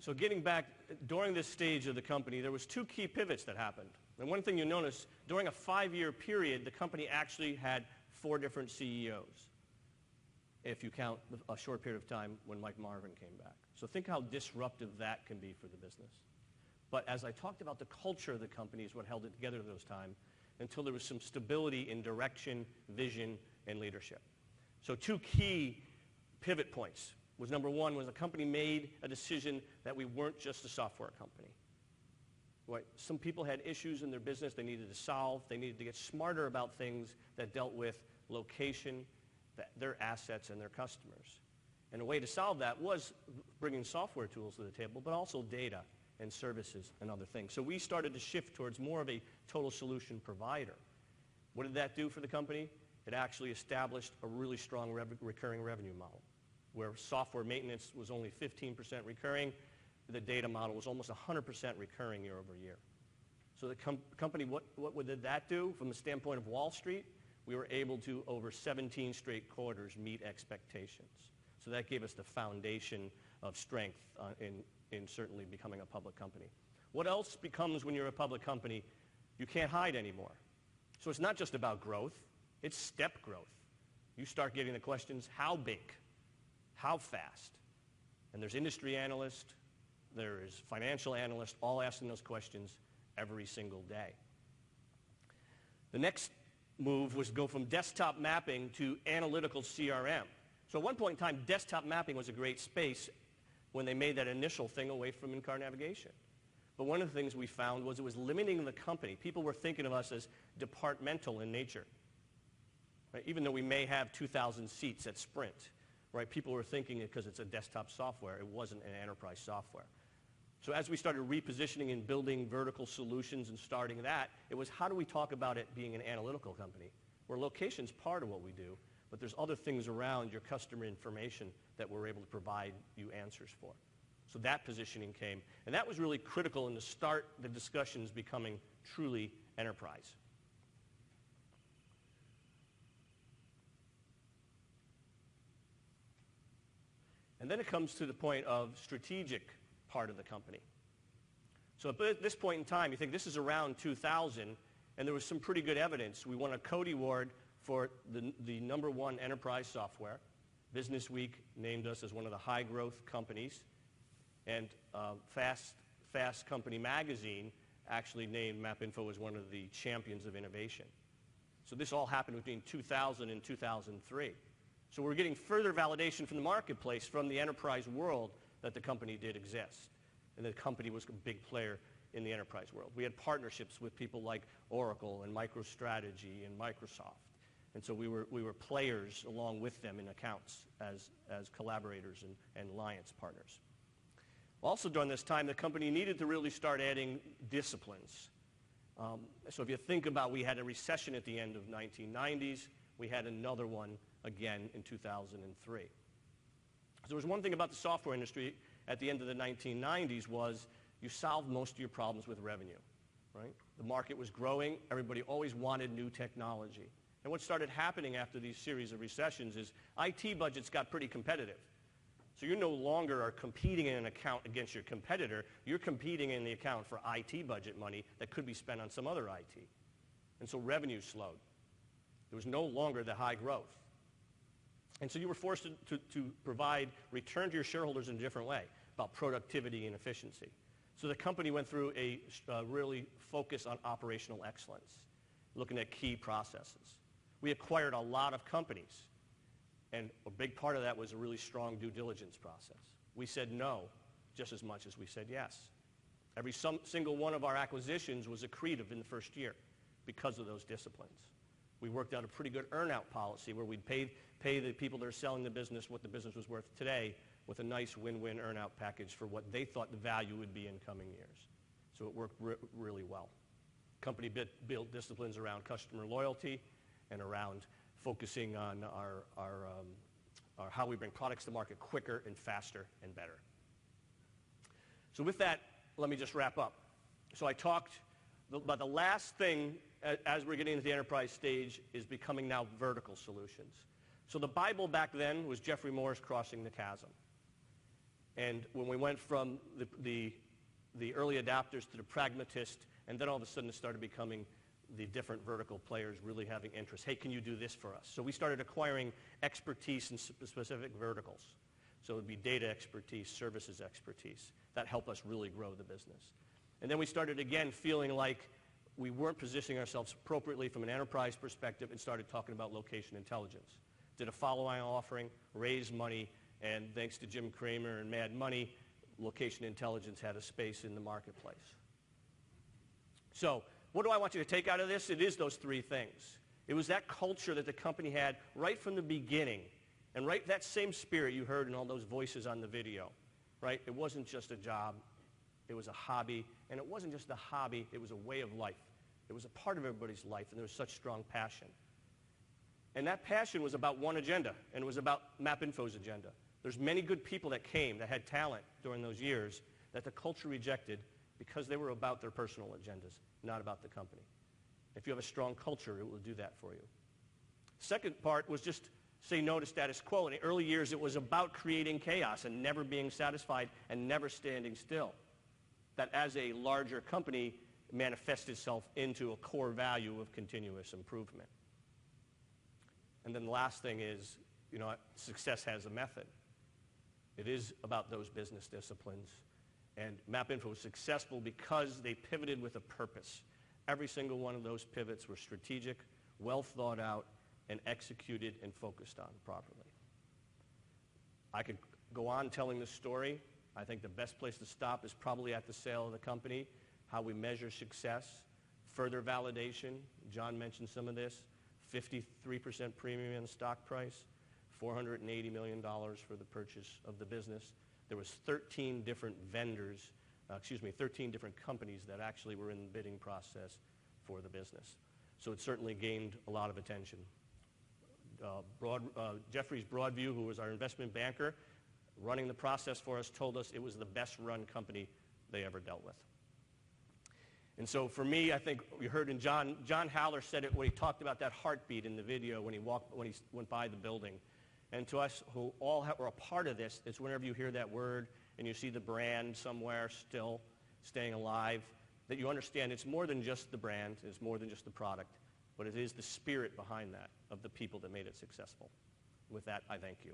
So getting back, during this stage of the company, there was two key pivots that happened. And one thing you notice, during a 5-year period, the company actually had 4 different CEOs, if you count a short period of time when Mike Marvin came back. So think how disruptive that can be for the business. But as I talked about, the culture of the company is what held it together at those times until there was some stability in direction, vision, and leadership. So 2 key pivot points was, number 1, was the company made a decision that we weren't just a software company. Right? Some people had issues in their business they needed to solve. They needed to get smarter about things that dealt with location, their assets, and their customers. And a way to solve that was bringing software tools to the table, but also data and services and other things. So we started to shift towards more of a total solution provider. What did that do for the company? It actually established a really strong recurring revenue model, where software maintenance was only 15% recurring. The data model was almost 100% recurring year over year. So the company, what did that do from the standpoint of Wall Street? We were able to, over 17 straight quarters, meet expectations. So that gave us the foundation of strength in certainly becoming a public company. What else becomes when you're a public company? You can't hide anymore. So it's not just about growth, it's step growth. You start getting the questions, how big? How fast? And there's industry analysts, there's financial analysts, all asking those questions every single day. The next move was to go from desktop mapping to analytical CRM. So at one point in time, desktop mapping was a great space when they made that initial thing away from in-car navigation. But one of the things we found was it was limiting the company. People were thinking of us as departmental in nature. Right? Even though we may have 2,000 seats at Sprint, right? People were thinking it because it's a desktop software. It wasn't an enterprise software. So as we started repositioning and building vertical solutions and starting that, it was how do we talk about it being an analytical company, where location's part of what we do, but there's other things around your customer information that we're able to provide you answers for. So that positioning came, and that was really critical in the start the discussions becoming truly enterprise. And then it comes to the point of strategic part of the company. So at this point in time, you think this is around 2000, and there was some pretty good evidence. We won a Cody Award for the #1 enterprise software. Business Week named us as one of the high-growth companies, and Fast Company magazine actually named MapInfo as one of the champions of innovation. So this all happened between 2000 and 2003. So we're getting further validation from the marketplace, from the enterprise world, that the company did exist, and the company was a big player in the enterprise world. We had partnerships with people like Oracle and MicroStrategy and Microsoft, and so we were players along with them in accounts as collaborators and alliance partners. Also during this time, the company needed to really start adding disciplines. So if you think about, we had a recession at the end of 1990s, we had another one again in 2003. So there was one thing about the software industry at the end of the 1990s was you solved most of your problems with revenue, right? The market was growing. Everybody always wanted new technology. And what started happening after these series of recessions is IT budgets got pretty competitive. So you no longer are competing in an account against your competitor. You're competing in the account for IT budget money that could be spent on some other IT. And so revenue slowed. There was no longer the high growth. And so you were forced to provide return to your shareholders in a different way about productivity and efficiency. So the company went through a really focus on operational excellence, looking at key processes. We acquired a lot of companies, and a big part of that was a really strong due diligence process. We said no just as much as we said yes. Every single one of our acquisitions was accretive in the first year because of those disciplines. We worked out a pretty good earn-out policy where we'd pay the people that are selling the business what the business was worth today with a nice win-win earn-out package for what they thought the value would be in coming years. So it worked really well. Company built disciplines around customer loyalty and around focusing on our how we bring products to market quicker and faster and better. So with that, let me just wrap up. So I talked about the last thing as we're getting into the enterprise stage is becoming now vertical solutions. So the Bible back then was Jeffrey Moore's Crossing the Chasm. And when we went from the early adopters to the pragmatist, and then all of a sudden it started becoming the different vertical players really having interest. Hey, can you do this for us? So we started acquiring expertise in specific verticals. So it would be data expertise, services expertise. That helped us really grow the business. And then we started again feeling like we weren't positioning ourselves appropriately from an enterprise perspective and started talking about location intelligence. Did a follow-on offering, raised money, and thanks to Jim Cramer and Mad Money, location intelligence had a space in the marketplace. So what do I want you to take out of this? It is those three things. It was that culture that the company had right from the beginning, and right that same spirit you heard in all those voices on the video, right? It wasn't just a job. It was a hobby, and it wasn't just a hobby. It was a way of life. It was a part of everybody's life, and there was such strong passion. And that passion was about one agenda, and it was about MapInfo's agenda. There's many good people that came that had talent during those years that the culture rejected because they were about their personal agendas, not about the company. If you have a strong culture, it will do that for you. Second part was just say no to status quo. In the early years, it was about creating chaos and never being satisfied and never standing still. That as a larger company manifests itself into a core value of continuous improvement. And then the last thing is, success has a method. It is about those business disciplines. And MapInfo was successful because they pivoted with a purpose. Every single one of those pivots were strategic, well thought out, and executed and focused on properly. I could go on telling this story. I think the best place to stop is probably at the sale of the company, how we measure success, further validation. John mentioned some of this. 53% premium in stock price, $480 million for the purchase of the business. There was 13 different vendors, 13 different companies that actually were in the bidding process for the business. So it certainly gained a lot of attention. Jeffries Broadview, who was our investment banker, running the process for us, told us it was the best run company they ever dealt with. And so for me, I think we heard in John Haller said it when he talked about that heartbeat in the video when he went by the building. And to us who all were a part of this, it's whenever you hear that word and you see the brand somewhere still staying alive, that you understand it's more than just the brand, it's more than just the product, but it is the spirit behind that of the people that made it successful. With that, I thank you.